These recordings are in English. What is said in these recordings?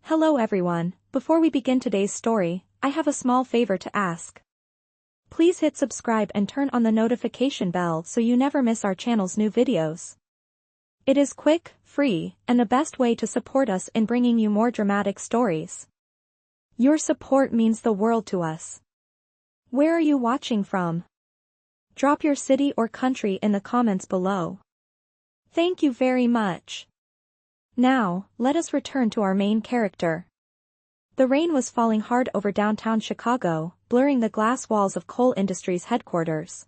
Hello everyone, before we begin today's story, I have a small favor to ask. Please hit subscribe and turn on the notification bell so you never miss our channel's new videos. It is quick, free, and the best way to support us in bringing you more dramatic stories. Your support means the world to us. Where are you watching from? Drop your city or country in the comments below. Thank you very much. Now, let us return to our main character. The rain was falling hard over downtown Chicago, blurring the glass walls of Cole Industries headquarters.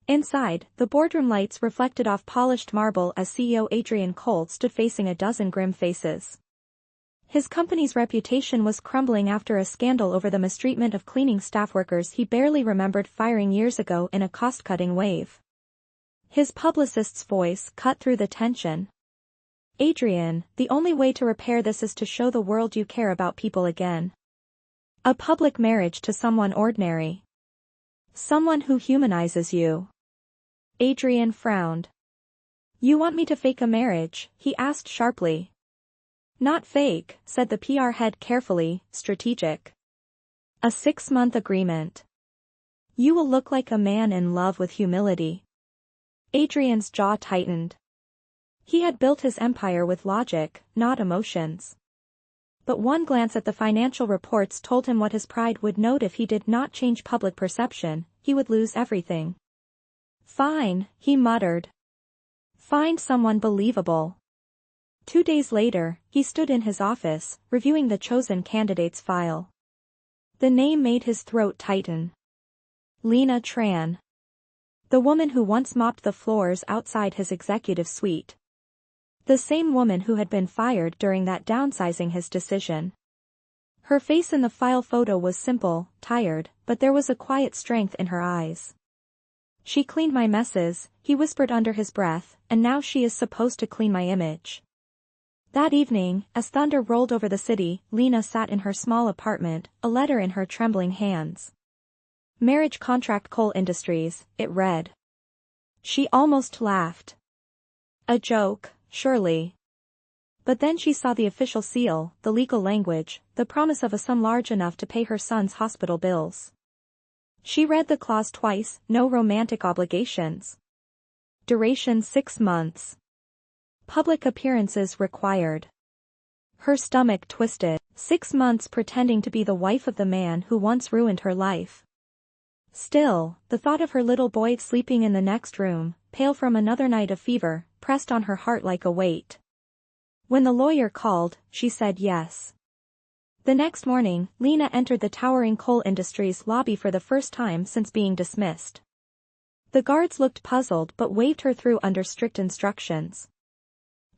Inside, the boardroom lights reflected off polished marble as CEO Adrian Cole stood facing a dozen grim faces. His company's reputation was crumbling after a scandal over the mistreatment of cleaning staff workers he barely remembered firing years ago in a cost-cutting wave. His publicist's voice cut through the tension. Adrian, the only way to repair this is to show the world you care about people again. A public marriage to someone ordinary. Someone who humanizes you. Adrian frowned. You want me to fake a marriage? He asked sharply. Not fake, said the PR head carefully, strategic. A 6-month agreement. You will look like a man in love with humility. Adrian's jaw tightened. He had built his empire with logic, not emotions. But one glance at the financial reports told him what his pride would note if he did not change public perception, he would lose everything. Fine, he muttered. Find someone believable. 2 days later, he stood in his office, reviewing the chosen candidate's file. The name made his throat tighten. Lena Tran. The woman who once mopped the floors outside his executive suite. The same woman who had been fired during that downsizing his decision. Her face in the file photo was simple, tired, but there was a quiet strength in her eyes. She cleaned my messes, he whispered under his breath, and now she is supposed to clean my image. That evening, as thunder rolled over the city, Lena sat in her small apartment, a letter in her trembling hands. Marriage contract Cole Industries, it read. She almost laughed. A joke, surely. But then she saw the official seal, the legal language, the promise of a sum large enough to pay her son's hospital bills. She read the clause twice, no romantic obligations. Duration 6 months. Public appearances required. Her stomach twisted. 6 months pretending to be the wife of the man who once ruined her life. Still, the thought of her little boy sleeping in the next room, pale from another night of fever, pressed on her heart like a weight. When the lawyer called, she said yes. The next morning, Lena entered the towering Cole Industries lobby for the first time since being dismissed. The guards looked puzzled but waved her through under strict instructions.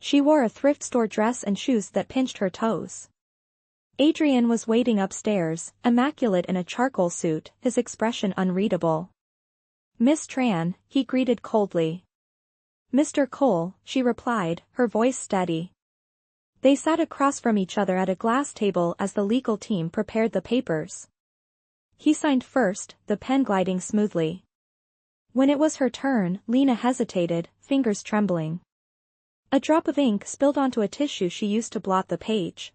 She wore a thrift store dress and shoes that pinched her toes. Adrian was waiting upstairs, immaculate in a charcoal suit, his expression unreadable. Miss Tran, he greeted coldly. Mr. Cole, she replied, her voice steady. They sat across from each other at a glass table as the legal team prepared the papers. He signed first, the pen gliding smoothly. When it was her turn, Lena hesitated, fingers trembling. A drop of ink spilled onto a tissue she used to blot the page.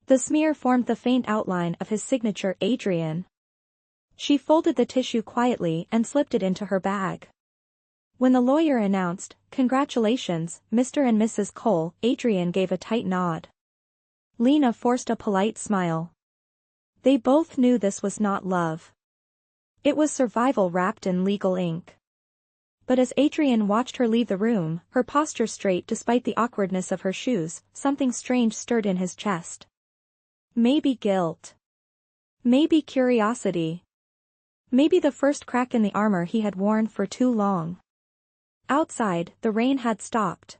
The smear formed the faint outline of his signature, Adrian. She folded the tissue quietly and slipped it into her bag. When the lawyer announced, "Congratulations, Mr. and Mrs. Cole," Adrian gave a tight nod. Lena forced a polite smile. They both knew this was not love. It was survival wrapped in legal ink. But as Adrian watched her leave the room, her posture straight despite the awkwardness of her shoes, something strange stirred in his chest. Maybe guilt. Maybe curiosity. Maybe the first crack in the armor he had worn for too long. Outside, the rain had stopped.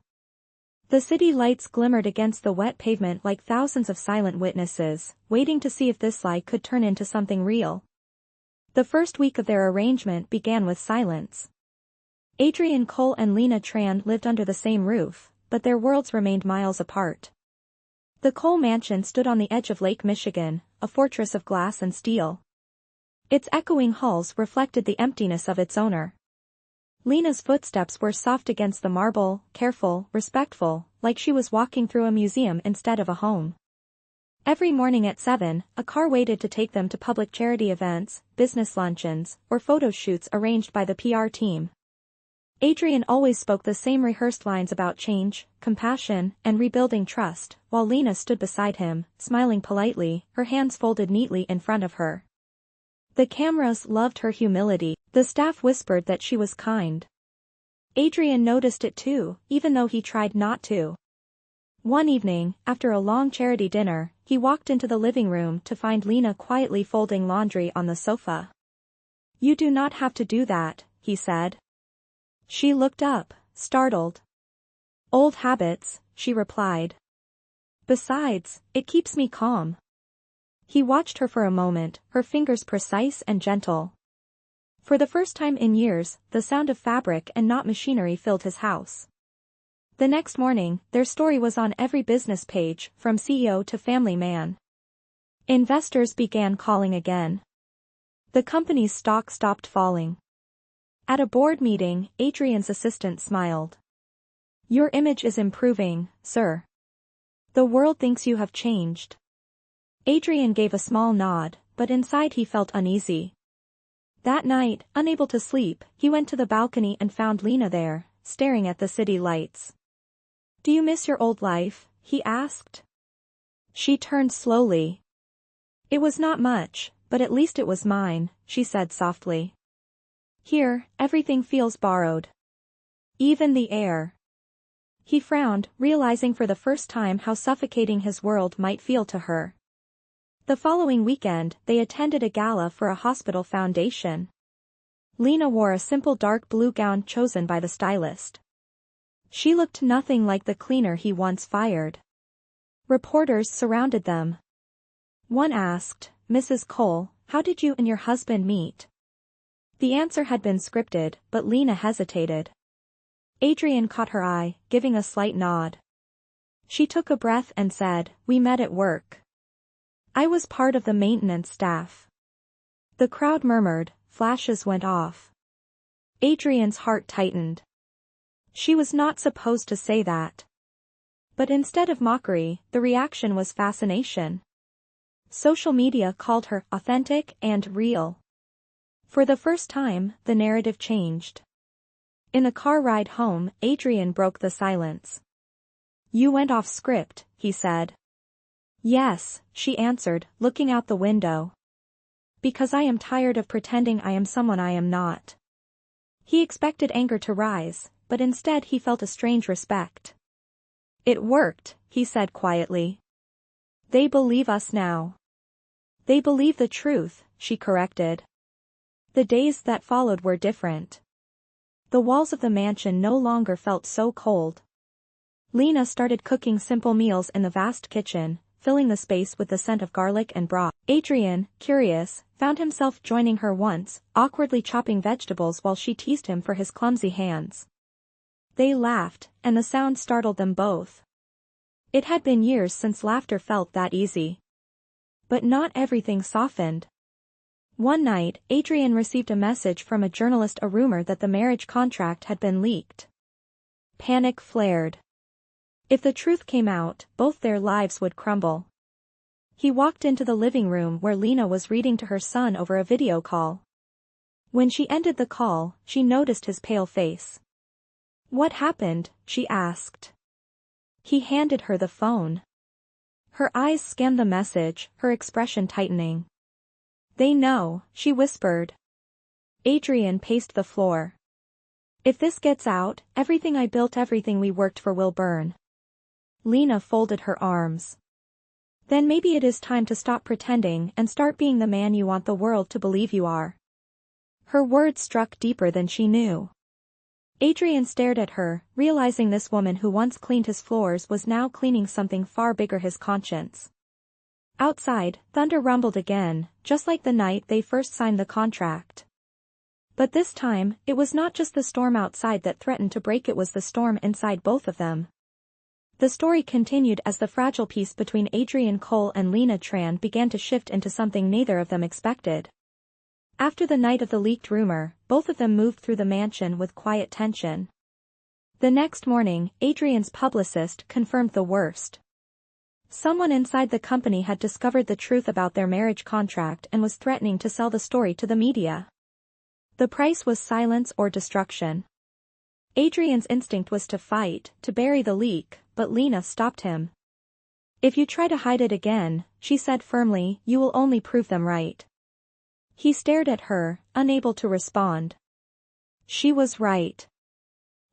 The city lights glimmered against the wet pavement like thousands of silent witnesses, waiting to see if this lie could turn into something real. The first week of their arrangement began with silence. Adrian Cole and Lena Tran lived under the same roof, but their worlds remained miles apart. The Cole mansion stood on the edge of Lake Michigan, a fortress of glass and steel. Its echoing halls reflected the emptiness of its owner. Lena's footsteps were soft against the marble, careful, respectful, like she was walking through a museum instead of a home. Every morning at 7, a car waited to take them to public charity events, business luncheons, or photo shoots arranged by the PR team. Adrian always spoke the same rehearsed lines about change, compassion, and rebuilding trust, while Lena stood beside him, smiling politely, her hands folded neatly in front of her. The cameras loved her humility. The staff whispered that she was kind. Adrian noticed it too, even though he tried not to. One evening, after a long charity dinner, he walked into the living room to find Lena quietly folding laundry on the sofa. "You do not have to do that," he said. She looked up, startled. "Old habits," she replied. "Besides, it keeps me calm." He watched her for a moment, her fingers precise and gentle. For the first time in years, the sound of fabric and not machinery filled his house. The next morning, their story was on every business page, from CEO to family man. Investors began calling again. The company's stock stopped falling. At a board meeting, Adrian's assistant smiled. "Your image is improving, sir. The world thinks you have changed." Adrian gave a small nod, but inside he felt uneasy. That night, unable to sleep, he went to the balcony and found Lena there, staring at the city lights. "Do you miss your old life?" he asked. She turned slowly. "It was not much, but at least it was mine," she said softly. "Here, everything feels borrowed. Even the air." He frowned, realizing for the first time how suffocating his world might feel to her. The following weekend, they attended a gala for a hospital foundation. Lena wore a simple dark blue gown chosen by the stylist. She looked nothing like the cleaner he once fired. Reporters surrounded them. One asked, "Mrs. Cole, how did you and your husband meet?" The answer had been scripted, but Lena hesitated. Adrian caught her eye, giving a slight nod. She took a breath and said, "We met at work. I was part of the maintenance staff." The crowd murmured, flashes went off. Adrian's heart tightened. She was not supposed to say that. But instead of mockery, the reaction was fascination. Social media called her authentic and real. For the first time, the narrative changed. In the car ride home, Adrian broke the silence. "You went off script," he said. "Yes," she answered, looking out the window. "Because I am tired of pretending I am someone I am not." He expected anger to rise, but instead he felt a strange respect. "It worked," he said quietly. "They believe us now." "They believe the truth," she corrected. The days that followed were different. The walls of the mansion no longer felt so cold. Lena started cooking simple meals in the vast kitchen, filling the space with the scent of garlic and broth. Adrian, curious, found himself joining her once, awkwardly chopping vegetables while she teased him for his clumsy hands. They laughed, and the sound startled them both. It had been years since laughter felt that easy. But not everything softened. One night, Adrian received a message from a journalist, a rumor that the marriage contract had been leaked. Panic flared. If the truth came out, both their lives would crumble. He walked into the living room where Lena was reading to her son over a video call. When she ended the call, she noticed his pale face. "What happened?" she asked. He handed her the phone. Her eyes scanned the message, her expression tightening. "They know," she whispered. Adrian paced the floor. "If this gets out, everything I built, everything we worked for will burn." Lena folded her arms. "Then maybe it is time to stop pretending and start being the man you want the world to believe you are." Her words struck deeper than she knew. Adrian stared at her, realizing this woman who once cleaned his floors was now cleaning something far bigger, his conscience. Outside, thunder rumbled again, just like the night they first signed the contract. But this time, it was not just the storm outside that threatened to break, it was the storm inside both of them. The story continued as the fragile peace between Adrian Cole and Lena Tran began to shift into something neither of them expected. After the night of the leaked rumor, both of them moved through the mansion with quiet tension. The next morning, Adrian's publicist confirmed the worst. Someone inside the company had discovered the truth about their marriage contract and was threatening to sell the story to the media. The price was silence or destruction. Adrian's instinct was to fight, to bury the leak, but Lena stopped him. "If you try to hide it again," she said firmly, "you will only prove them right." He stared at her, unable to respond. She was right.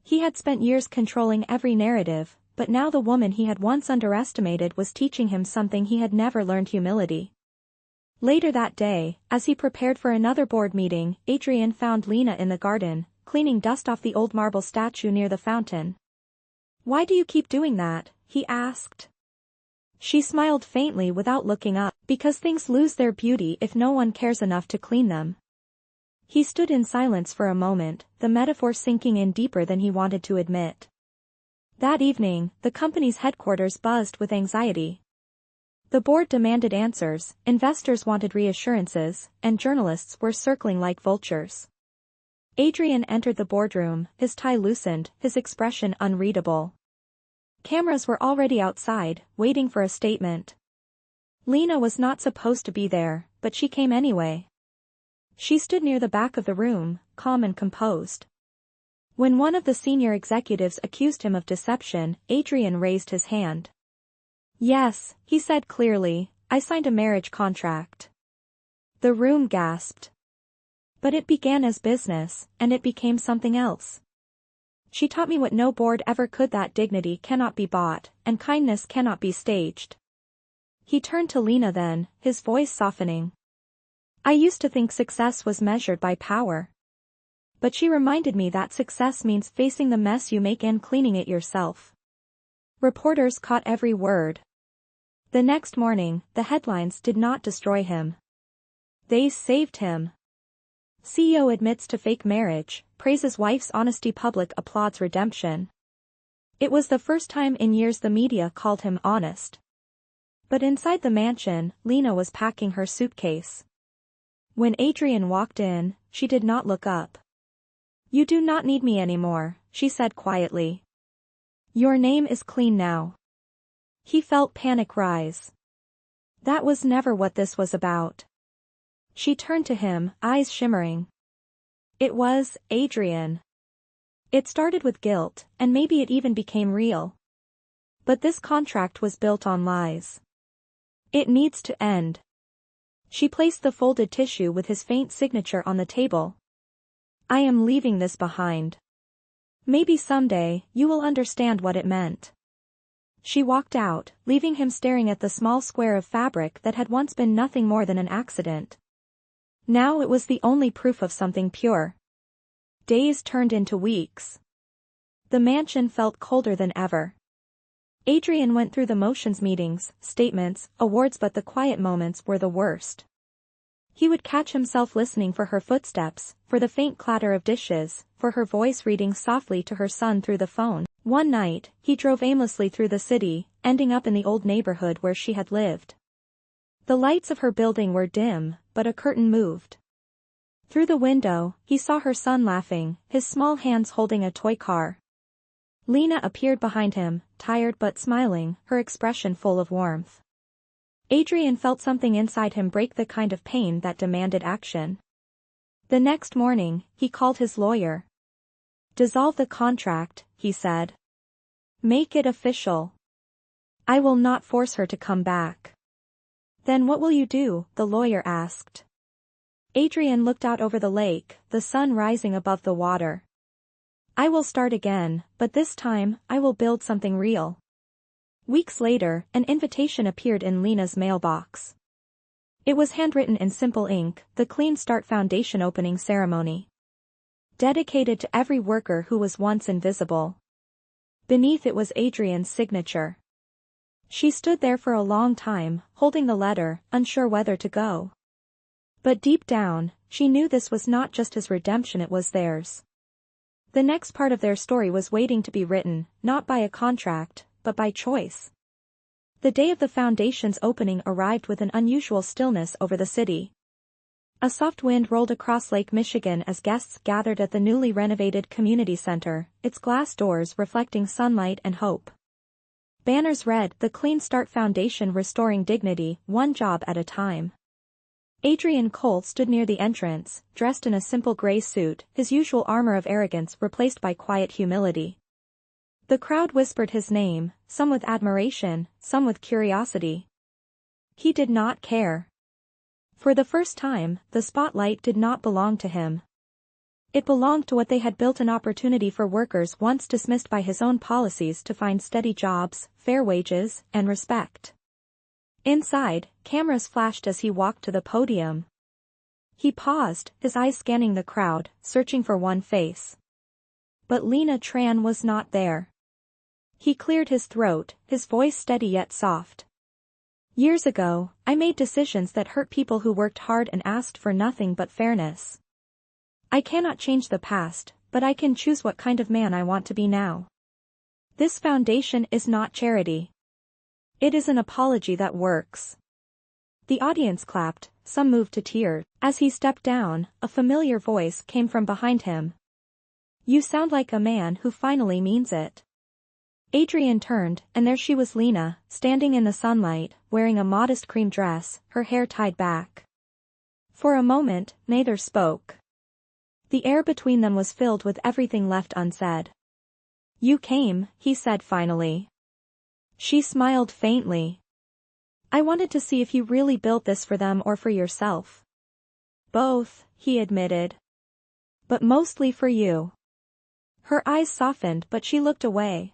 He had spent years controlling every narrative, but now the woman he had once underestimated was teaching him something he had never learned: humility. Later that day, as he prepared for another board meeting, Adrian found Lena in the garden, cleaning dust off the old marble statue near the fountain. "Why do you keep doing that?" he asked. She smiled faintly without looking up. "Because things lose their beauty if no one cares enough to clean them." He stood in silence for a moment, the metaphor sinking in deeper than he wanted to admit. That evening, the company's headquarters buzzed with anxiety. The board demanded answers, investors wanted reassurances, and journalists were circling like vultures. Adrian entered the boardroom, his tie loosened, his expression unreadable. Cameras were already outside, waiting for a statement. Lena was not supposed to be there, but she came anyway. She stood near the back of the room, calm and composed. When one of the senior executives accused him of deception, Adrian raised his hand. "Yes," he said clearly, "I signed a marriage contract." The room gasped. "But it began as business, and it became something else. She taught me what no board ever could: that dignity cannot be bought, and kindness cannot be staged." He turned to Lena then, his voice softening. "I used to think success was measured by power. But she reminded me that success means facing the mess you make and cleaning it yourself." Reporters caught every word. The next morning, the headlines did not destroy him. They saved him. CEO admits to fake marriage, praises wife's honesty, public applauds redemption. It was the first time in years the media called him honest. But inside the mansion, Lena was packing her suitcase. When Adrian walked in, she did not look up. "You do not need me anymore," she said quietly. "Your name is clean now." He felt panic rise. That was never what this was about. She turned to him, eyes shimmering. "It was, Adrian. It started with guilt, and maybe it even became real. But this contract was built on lies. It needs to end." She placed the folded tissue with his faint signature on the table. "I am leaving this behind. Maybe someday, you will understand what it meant." She walked out, leaving him staring at the small square of fabric that had once been nothing more than an accident. Now it was the only proof of something pure. Days turned into weeks. The mansion felt colder than ever. Adrian went through the motions: meetings, statements, awards, but the quiet moments were the worst. He would catch himself listening for her footsteps, for the faint clatter of dishes, for her voice reading softly to her son through the phone. One night, he drove aimlessly through the city, ending up in the old neighborhood where she had lived. The lights of her building were dim, but a curtain moved. Through the window, he saw her son laughing, his small hands holding a toy car. Lena appeared behind him, tired but smiling, her expression full of warmth. Adrian felt something inside him break, the kind of pain that demanded action. The next morning, he called his lawyer. "Dissolve the contract," he said. "Make it official. I will not force her to come back." "Then what will you do?" the lawyer asked. Adrian looked out over the lake, the sun rising above the water. "I will start again, but this time, I will build something real." Weeks later, an invitation appeared in Lena's mailbox. It was handwritten in simple ink, the Clean Start Foundation opening ceremony. Dedicated to every worker who was once invisible. Beneath it was Adrian's signature. She stood there for a long time, holding the letter, unsure whether to go. But deep down, she knew this was not just his redemption, it was theirs. The next part of their story was waiting to be written, not by a contract, but by choice. The day of the foundation's opening arrived with an unusual stillness over the city. A soft wind rolled across Lake Michigan as guests gathered at the newly renovated community center, its glass doors reflecting sunlight and hope. Banners read, "The Clean Start Foundation, restoring dignity, one job at a time." Adrian Cole stood near the entrance, dressed in a simple gray suit, his usual armor of arrogance replaced by quiet humility. The crowd whispered his name, some with admiration, some with curiosity. He did not care. For the first time, the spotlight did not belong to him. It belonged to what they had built, an opportunity for workers once dismissed by his own policies to find steady jobs, fair wages, and respect. Inside, cameras flashed as he walked to the podium. He paused, his eyes scanning the crowd, searching for one face. But Lena Tran was not there. He cleared his throat, his voice steady yet soft. "Years ago, I made decisions that hurt people who worked hard and asked for nothing but fairness. I cannot change the past, but I can choose what kind of man I want to be now. This foundation is not charity. It is an apology that works." The audience clapped, some moved to tears. As he stepped down, a familiar voice came from behind him. "You sound like a man who finally means it." Adrian turned, and there she was, Lena, standing in the sunlight, wearing a modest cream dress, her hair tied back. For a moment, neither spoke. The air between them was filled with everything left unsaid. "You came," he said finally. She smiled faintly. "I wanted to see if you really built this for them or for yourself." "Both," he admitted. "But mostly for you." Her eyes softened, but she looked away.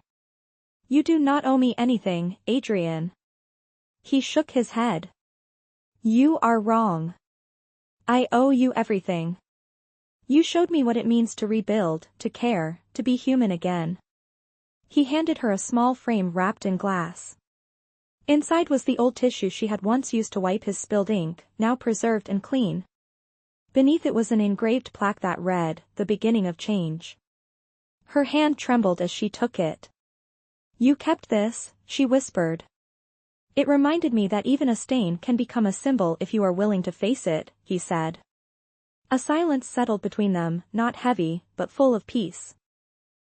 "You do not owe me anything, Adrian." He shook his head. "You are wrong. I owe you everything. You showed me what it means to rebuild, to care, to be human again." He handed her a small frame wrapped in glass. Inside was the old tissue she had once used to wipe his spilled ink, now preserved and clean. Beneath it was an engraved plaque that read, "The beginning of change." Her hand trembled as she took it. "You kept this," she whispered. "It reminded me that even a stain can become a symbol if you are willing to face it," he said. A silence settled between them, not heavy, but full of peace.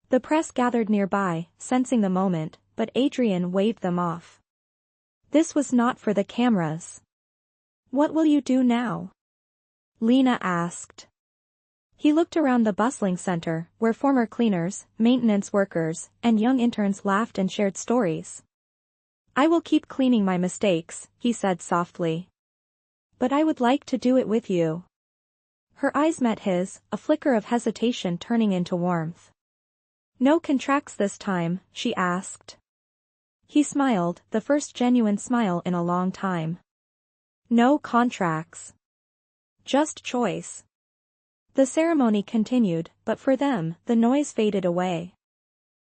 The press gathered nearby, sensing the moment, but Adrian waved them off. This was not for the cameras. "What will you do now?" Lena asked. He looked around the bustling center, where former cleaners, maintenance workers, and young interns laughed and shared stories. "I will keep cleaning my mistakes," he said softly. "But I would like to do it with you." Her eyes met his, a flicker of hesitation turning into warmth. "No contracts this time?" she asked. He smiled, the first genuine smile in a long time. "No contracts. Just choice." The ceremony continued, but for them, the noise faded away.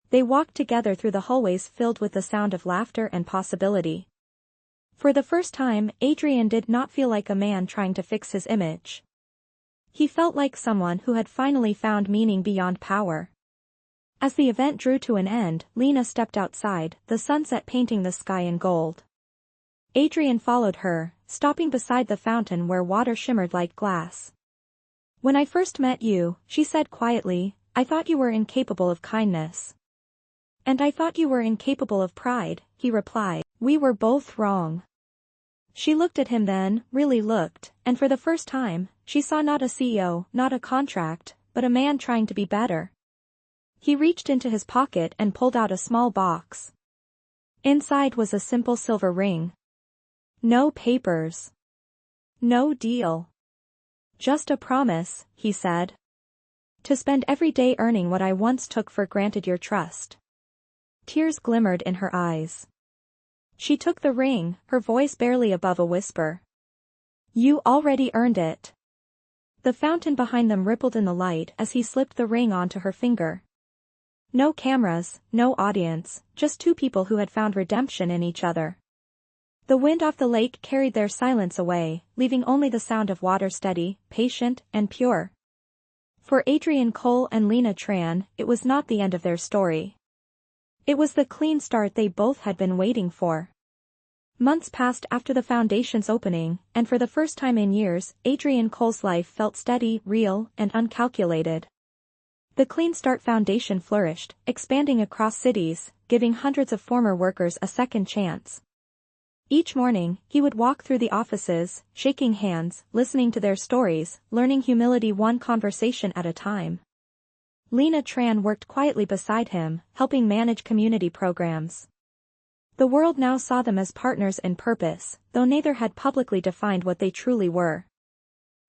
They walked together through the hallways filled with the sound of laughter and possibility. For the first time, Adrian did not feel like a man trying to fix his image. He felt like someone who had finally found meaning beyond power. As the event drew to an end, Lena stepped outside, the sunset painting the sky in gold. Adrian followed her, stopping beside the fountain where water shimmered like glass. "When I first met you," she said quietly, "I thought you were incapable of kindness." "And I thought you were incapable of pride," he replied. "We were both wrong." She looked at him then, really looked, and for the first time, she saw not a CEO, not a contract, but a man trying to be better. He reached into his pocket and pulled out a small box. Inside was a simple silver ring. No papers. No deal. "Just a promise," he said. "To spend every day earning what I once took for granted, your trust." Tears glimmered in her eyes. She took the ring, her voice barely above a whisper. "You already earned it." The fountain behind them rippled in the light as he slipped the ring onto her finger. No cameras, no audience, just two people who had found redemption in each other. The wind off the lake carried their silence away, leaving only the sound of water, steady, patient, and pure. For Adrian Cole and Lena Tran, it was not the end of their story. It was the clean start they both had been waiting for. Months passed after the foundation's opening, and for the first time in years, Adrian Cole's life felt steady, real, and uncalculated. The Clean Start Foundation flourished, expanding across cities, giving hundreds of former workers a second chance. Each morning, he would walk through the offices, shaking hands, listening to their stories, learning humility one conversation at a time. Lena Tran worked quietly beside him, helping manage community programs. The world now saw them as partners in purpose, though neither had publicly defined what they truly were.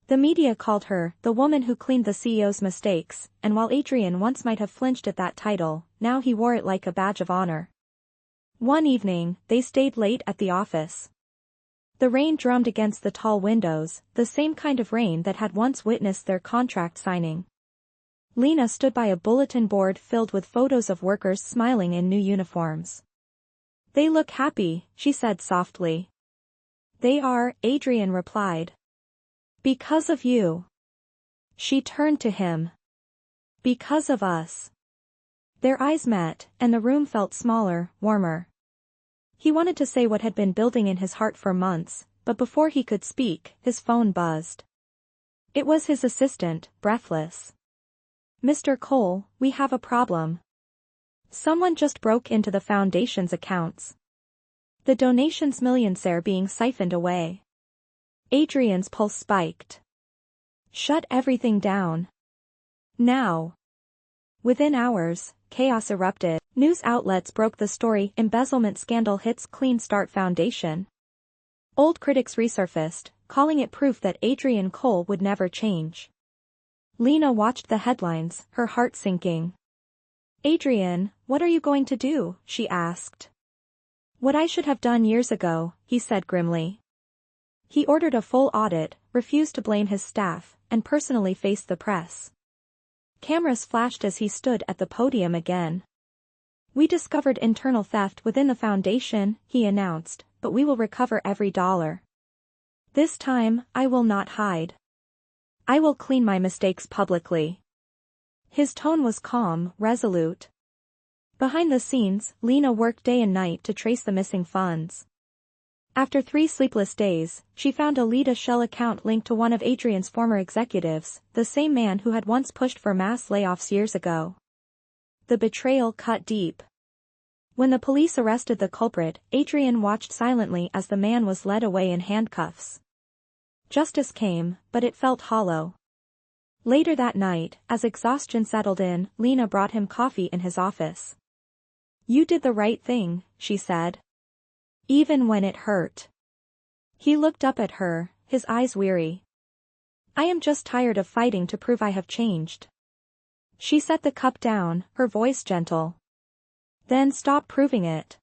The media called her the woman who cleaned the CEO's mistakes, and while Adrian once might have flinched at that title, now he wore it like a badge of honor. One evening, they stayed late at the office. The rain drummed against the tall windows, the same kind of rain that had once witnessed their contract signing. Lena stood by a bulletin board filled with photos of workers smiling in new uniforms. "They look happy," she said softly. "They are," Adrian replied. "Because of you." She turned to him. "Because of us." Their eyes met, and the room felt smaller, warmer. He wanted to say what had been building in his heart for months, but before he could speak, his phone buzzed. It was his assistant, breathless. "Mr. Cole, we have a problem. Someone just broke into the foundation's accounts. The donations millions are being siphoned away." Adrian's pulse spiked. "Shut everything down. Now." Within hours, chaos erupted. News outlets broke the story. Embezzlement scandal hits Clean Start Foundation. Old critics resurfaced, calling it proof that Adrian Cole would never change. Lena watched the headlines, her heart sinking. "Adrian, what are you going to do?" she asked. "What I should have done years ago," he said grimly. He ordered a full audit, refused to blame his staff, and personally faced the press. Cameras flashed as he stood at the podium again. "We discovered internal theft within the foundation," he announced, "but we will recover every dollar. This time, I will not hide. I will clean my mistakes publicly." His tone was calm, resolute. Behind the scenes, Lena worked day and night to trace the missing funds. After 3 sleepless days, she found a Leda shell account linked to one of Adrian's former executives, the same man who had once pushed for mass layoffs years ago. The betrayal cut deep. When the police arrested the culprit, Adrian watched silently as the man was led away in handcuffs. Justice came, but it felt hollow. Later that night, as exhaustion settled in, Lena brought him coffee in his office. "You did the right thing," she said. "Even when it hurt." He looked up at her, his eyes weary. "I am just tired of fighting to prove I have changed." She set the cup down, her voice gentle. "Then stop proving it.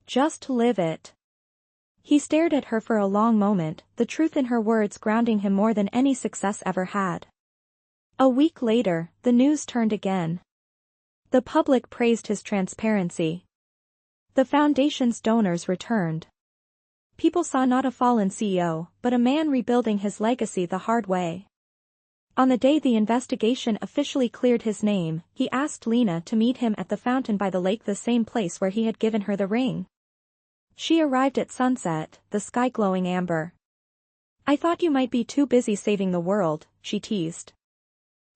Just live it." He stared at her for a long moment, the truth in her words grounding him more than any success ever had. A week later, the news turned again. The public praised his transparency. The foundation's donors returned. People saw not a fallen CEO, but a man rebuilding his legacy the hard way. On the day the investigation officially cleared his name, he asked Lena to meet him at the fountain by the lake, the same place where he had given her the ring. She arrived at sunset, the sky glowing amber. "I thought you might be too busy saving the world," she teased.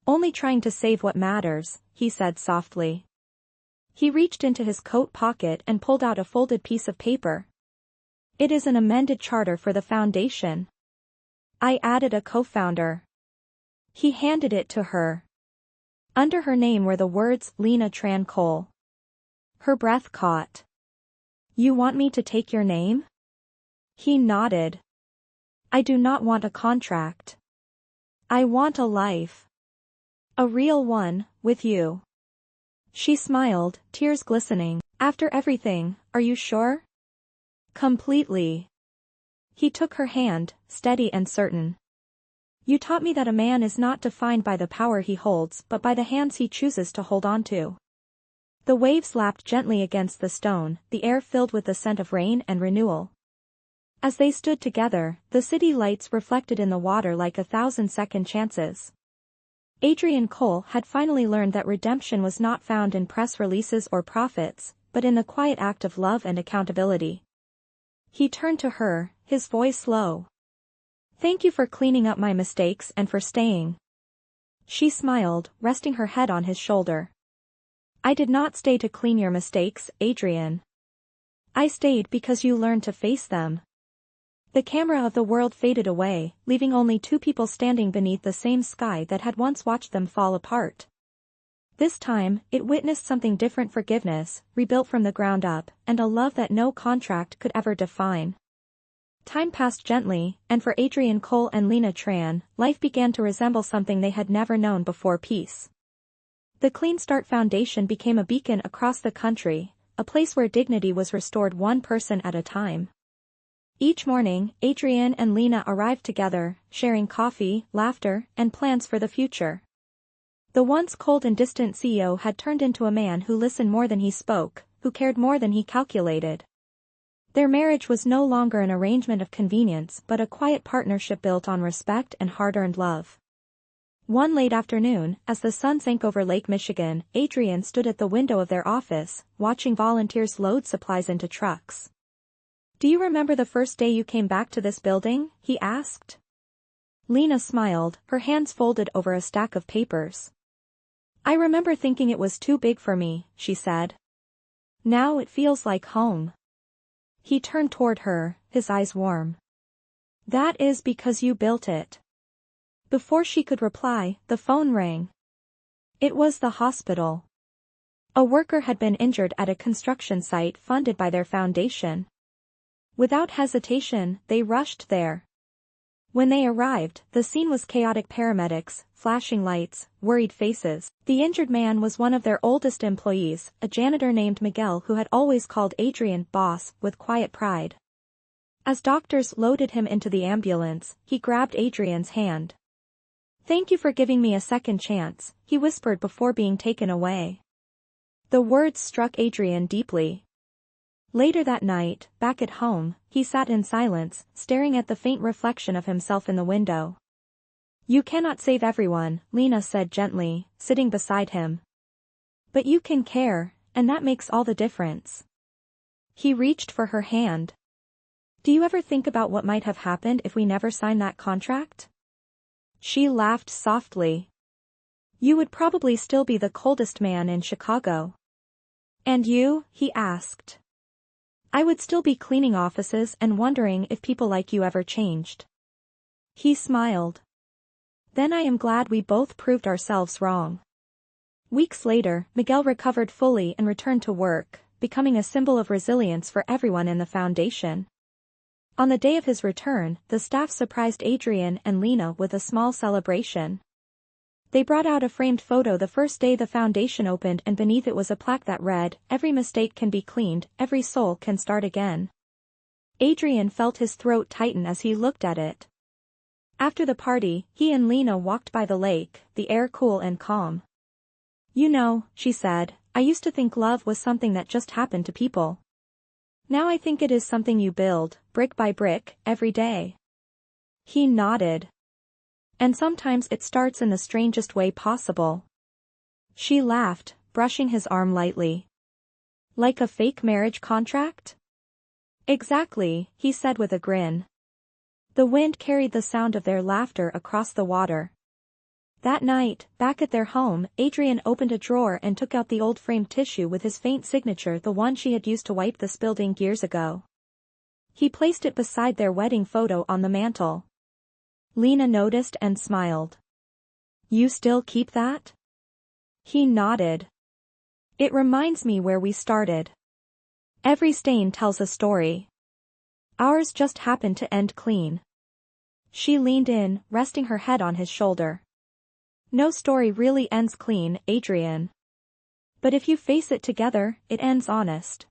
"Only trying to save what matters," he said softly. He reached into his coat pocket and pulled out a folded piece of paper. "It is an amended charter for the foundation. I added a co-founder." He handed it to her. Under her name were the words Lena Tran Cole. Her breath caught. "You want me to take your name?" He nodded. "I do not want a contract. I want a life. A real one, with you." She smiled, tears glistening. "After everything, are you sure?" "Completely." He took her hand, steady and certain. "You taught me that a man is not defined by the power he holds but by the hands he chooses to hold on to." The waves lapped gently against the stone, the air filled with the scent of rain and renewal. As they stood together, the city lights reflected in the water like 1,000 second chances. Adrian Cole had finally learned that redemption was not found in press releases or profits, but in the quiet act of love and accountability. He turned to her, his voice low. "Thank you for cleaning up my mistakes and for staying. She smiled, resting her head on his shoulder. I did not stay to clean your mistakes, Adrian. I stayed because you learned to face them. The camera of the world faded away, leaving only two people standing beneath the same sky that had once watched them fall apart. This time, it witnessed something different: forgiveness, rebuilt from the ground up, and a love that no contract could ever define. Time passed gently, and for Adrian Cole and Lena Tran, life began to resemble something they had never known before: peace. The Clean Start Foundation became a beacon across the country, a place where dignity was restored one person at a time. Each morning, Adrian and Lena arrived together, sharing coffee, laughter, and plans for the future. The once cold and distant CEO had turned into a man who listened more than he spoke, who cared more than he calculated. Their marriage was no longer an arrangement of convenience but a quiet partnership built on respect and hard-earned love. One late afternoon, as the sun sank over Lake Michigan, Adrian stood at the window of their office, watching volunteers load supplies into trucks. Do you remember the first day you came back to this building? He asked. Lena smiled, her hands folded over a stack of papers. I remember thinking it was too big for me, she said. Now it feels like home. He turned toward her, his eyes warm. That is because you built it. Before she could reply, the phone rang. It was the hospital. A worker had been injured at a construction site funded by their foundation. Without hesitation, they rushed there. When they arrived, the scene was chaotic: paramedics, flashing lights, worried faces. The injured man was one of their oldest employees, a janitor named Miguel who had always called Adrian boss with quiet pride. As doctors loaded him into the ambulance, he grabbed Adrian's hand. Thank you for giving me a second chance, he whispered before being taken away. The words struck Adrian deeply. Later that night, back at home, he sat in silence, staring at the faint reflection of himself in the window. You cannot save everyone, Lena said gently, sitting beside him. But you can care, and that makes all the difference. He reached for her hand. Do you ever think about what might have happened if we never signed that contract? She laughed softly. You would probably still be the coldest man in Chicago. And you? He asked. I would still be cleaning offices and wondering if people like you ever changed. He smiled. Then I am glad we both proved ourselves wrong. Weeks later, Miguel recovered fully and returned to work, becoming a symbol of resilience for everyone in the foundation. On the day of his return, the staff surprised Adrian and Lena with a small celebration. They brought out a framed photo the first day the foundation opened, and beneath it was a plaque that read, "Every mistake can be cleaned, every soul can start again." Adrian felt his throat tighten as he looked at it. After the party, he and Lena walked by the lake, the air cool and calm. You know, she said, I used to think love was something that just happened to people. Now I think it is something you build, brick by brick, every day. He nodded. And sometimes it starts in the strangest way possible. She laughed, brushing his arm lightly. Like a fake marriage contract? Exactly, he said with a grin. The wind carried the sound of their laughter across the water. That night, back at their home, Adrian opened a drawer and took out the old framed tissue with his faint signature, the one she had used to wipe the spilled ink years ago. He placed it beside their wedding photo on the mantel. Lena noticed and smiled. You still keep that? He nodded. It reminds me where we started. Every stain tells a story. Ours just happened to end clean. She leaned in, resting her head on his shoulder. No story really ends clean, Adrian. But if you face it together, it ends honest.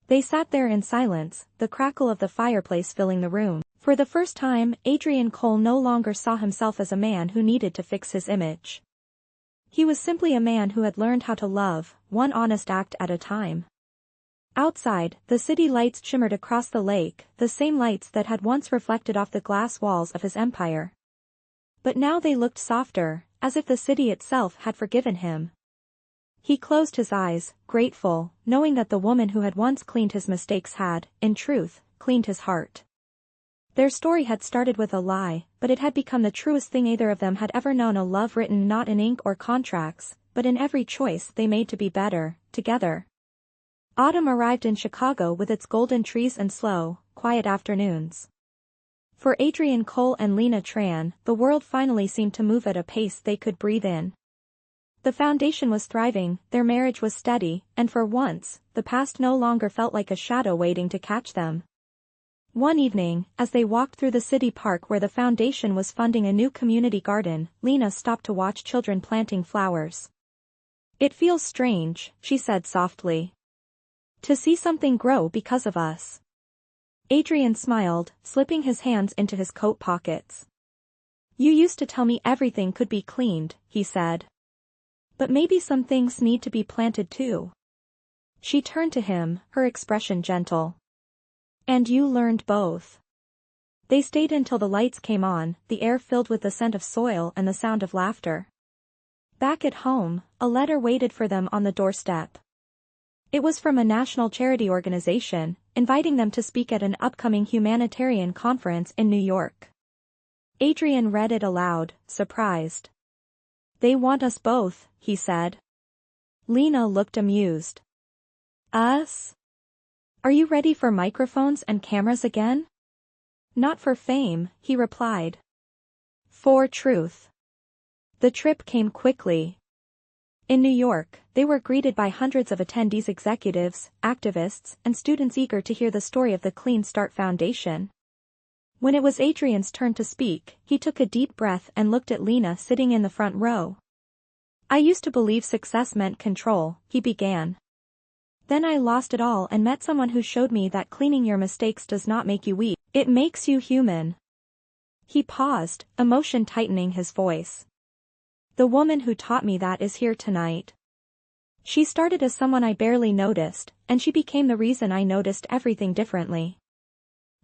They sat there in silence, the crackle of the fireplace filling the room. For the first time, Adrian Cole no longer saw himself as a man who needed to fix his image. He was simply a man who had learned how to love, one honest act at a time. Outside, the city lights shimmered across the lake, the same lights that had once reflected off the glass walls of his empire. But now they looked softer, as if the city itself had forgiven him. He closed his eyes, grateful, knowing that the woman who had once cleaned his mistakes had, in truth, cleaned his heart. Their story had started with a lie, but it had become the truest thing either of them had ever known, a love written not in ink or contracts, but in every choice they made to be better, together. Autumn arrived in Chicago with its golden trees and slow, quiet afternoons. For Adrian Cole and Lena Tran, the world finally seemed to move at a pace they could breathe in. The foundation was thriving, their marriage was steady, and for once, the past no longer felt like a shadow waiting to catch them. One evening, as they walked through the city park where the foundation was funding a new community garden, Lena stopped to watch children planting flowers. "It feels strange," she said softly. "To see something grow because of us." Adrian smiled, slipping his hands into his coat pockets. "You used to tell me everything could be cleaned," he said. "But maybe some things need to be planted too." She turned to him, her expression gentle. "And you learned both." They stayed until the lights came on, the air filled with the scent of soil and the sound of laughter. Back at home, a letter waited for them on the doorstep. It was from a national charity organization, inviting them to speak at an upcoming humanitarian conference in New York. Adrian read it aloud, surprised. "They want us both," he said. Lena looked amused. "Us? Are you ready for microphones and cameras again?" "Not for fame," he replied. "For truth." The trip came quickly. In New York, they were greeted by hundreds of attendees, executives, activists, and students eager to hear the story of the Clean Start Foundation. When it was Adrian's turn to speak, he took a deep breath and looked at Lena sitting in the front row. "I used to believe success meant control," he began. "Then I lost it all and met someone who showed me that cleaning your mistakes does not make you weak, it makes you human." He paused, emotion tightening his voice. "The woman who taught me that is here tonight. She started as someone I barely noticed, and she became the reason I noticed everything differently."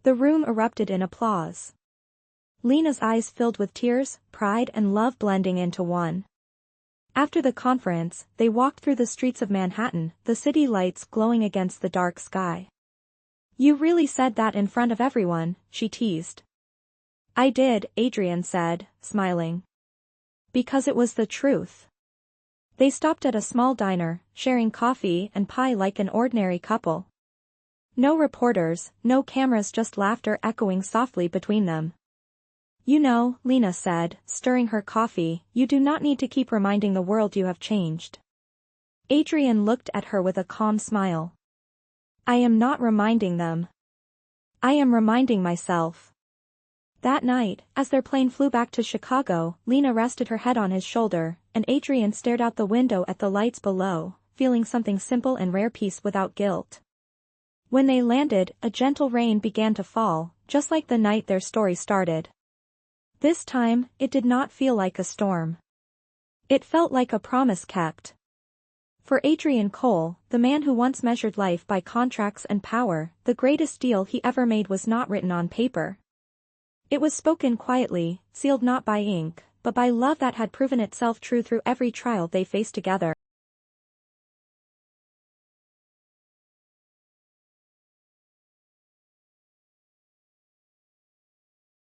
The room erupted in applause. Lena's eyes filled with tears, pride and love blending into one. After the conference, they walked through the streets of Manhattan, the city lights glowing against the dark sky. "You really said that in front of everyone," she teased. "I did," Adrian said, smiling. "Because it was the truth." They stopped at a small diner, sharing coffee and pie like an ordinary couple. No reporters, no cameras, just laughter echoing softly between them. "You know," Lena said, stirring her coffee, "you do not need to keep reminding the world you have changed." Adrian looked at her with a calm smile. "I am not reminding them. I am reminding myself." That night, as their plane flew back to Chicago, Lena rested her head on his shoulder, and Adrian stared out the window at the lights below, feeling something simple and rare, peace without guilt. When they landed, a gentle rain began to fall, just like the night their story started. This time, it did not feel like a storm. It felt like a promise kept. For Adrian Cole, the man who once measured life by contracts and power, the greatest deal he ever made was not written on paper. It was spoken quietly, sealed not by ink, but by love that had proven itself true through every trial they faced together.